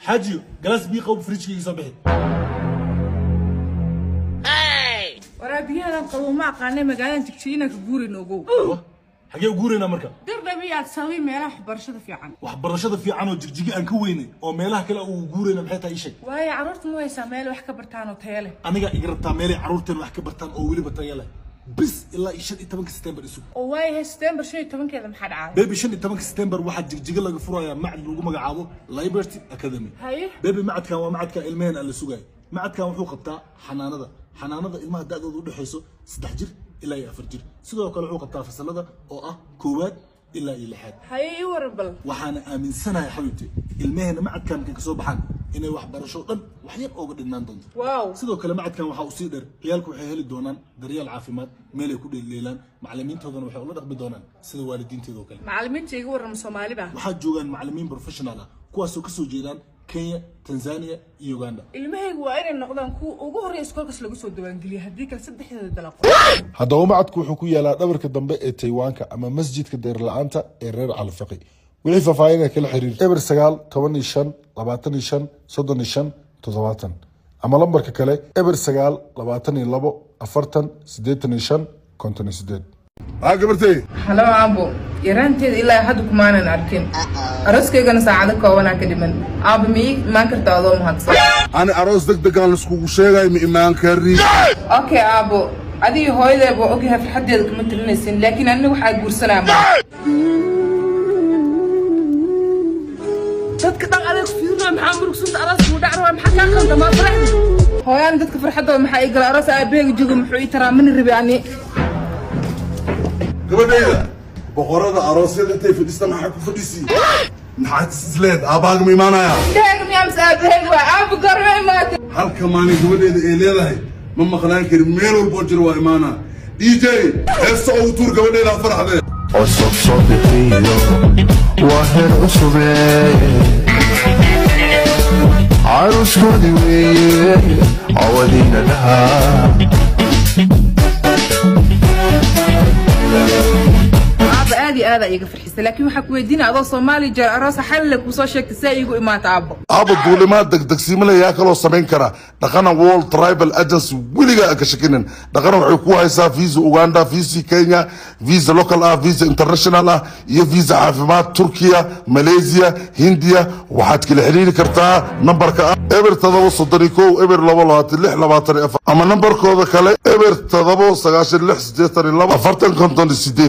حاجيو جلاس بيقة وفريجك يصبحي ورابيها قبو ما قاني مقالن تكتينا كغوري نوغو حاجي وغورينا marka dirdabiyaad sawi meelaha waxbarashada fiican waxbarashada fiican oo jigjigi aan ka weynay oo meelaha kale uu guurayna maxay tahay ishag way caruurtu ma haysaa meel wax ka bartaan oo tayo leh aniga igrata meel caruurteen wax ka bartaan oo waliba tayo leh bis ilaa 15 September isu oo way September 15keeda maxaa dhacay baby 15 September waxa jigjiga laga furayaa macad lagu magacaabo Liberty Academy baby macadkan waa macadka ilmaheen aan la sugay macadkan wuxuu qabtaa xanaanada ilmaha daadooda u dhaxayso 3 jir ilaa 4 jir sidoo kale wuxuu qabtaa fasalada oo ah koowaad ilaa 6 haye warbal waxaana aaminsanahay xabiibti ilmaheen macadkan ka soo baxaan inay wax barasho dhan wax yar ooga dhinaan doonto sidoo kale macadkan waxa uu sii dheer ciyaalku waxay heli doonaan daryeel caafimaad meel ay ku dheeleelaan macallimiintoodana waxay ula dhaqmi doonaan sida waalidiinteedo kale macallimiinta igu waran Soomaaliba waxa joogan macallimiin professional ah kuwaas oo ka soo jeedaan Kenya, Tanzania iyo Uganda. ilmahaygu waa inay noqdaan kuwa ugu horeeya iskoolkaas lagu soo diiwaangeliyo haddii kale saddexdeeda dalaqo haddaba macadku wuxuu ku yaalaa dhabarka dambe ee Taywaanka ama masjidka Deer La'aanta ee reer Alfaqi wixii faahfaahin kala xiriir eber 9 15 25 35 70 ama lambarka kale eber 9 22 40 85 58 gabartay halo aabo yaraanteeda ilaa hadda kumaanan arkin arooskaygana saacado kooban ka dhiman aabo mii imaan kartaa adoo mahadsan ani aroos degdeg aan iskugu sheegay ma imaan kari okay aabo adii hooyadeeba ogyahay farxadeeda kama tirinaysin laakiin aniga waxaa guursanaa ma dadka dhan adeeg fiirnaa maxaa murugsunta aroos buu dhacraa maxaa kaa qaldamaa farxdi hooyaan dadka farxadooda maxaa ii gala aroos aabeega jooga muxuu ii taraa mana rabi ani gabadhayda boqorada aroosyada intay fadhiistaan maxay ku fadhisi maxaad isleed aabaaga ma imaanaya deega miyaa masaabeeg waa aabo garma imaatay halka maalin gabadhayda ay leedahay ma maqnaan karin meel walbo jiro waa imaanaa DJ heesta oo tuur gabadhayda farxdee عصب صديقية واهر عصبي عروس كودي عوالينا لها aad iga farxisay laakiin waxa ku weydiinaa adoo Soomaali jeer aroos xal ku soo sheegtay si ay igu imaata aabo duulimaad degdegsiimo yaa kala sameyn kara dhaqana World Tribal Agency wiliga ka shakinin dhaqana waxay ku haysaa visa Uganda visa Kenya visa local visa international iyo visa caafimaad Turkiya Malaysia Hindiya waxaad kala xiriiri kartaa nambarka eber 731 eber 226 ama nambarkooda kale eber 796 42 40 58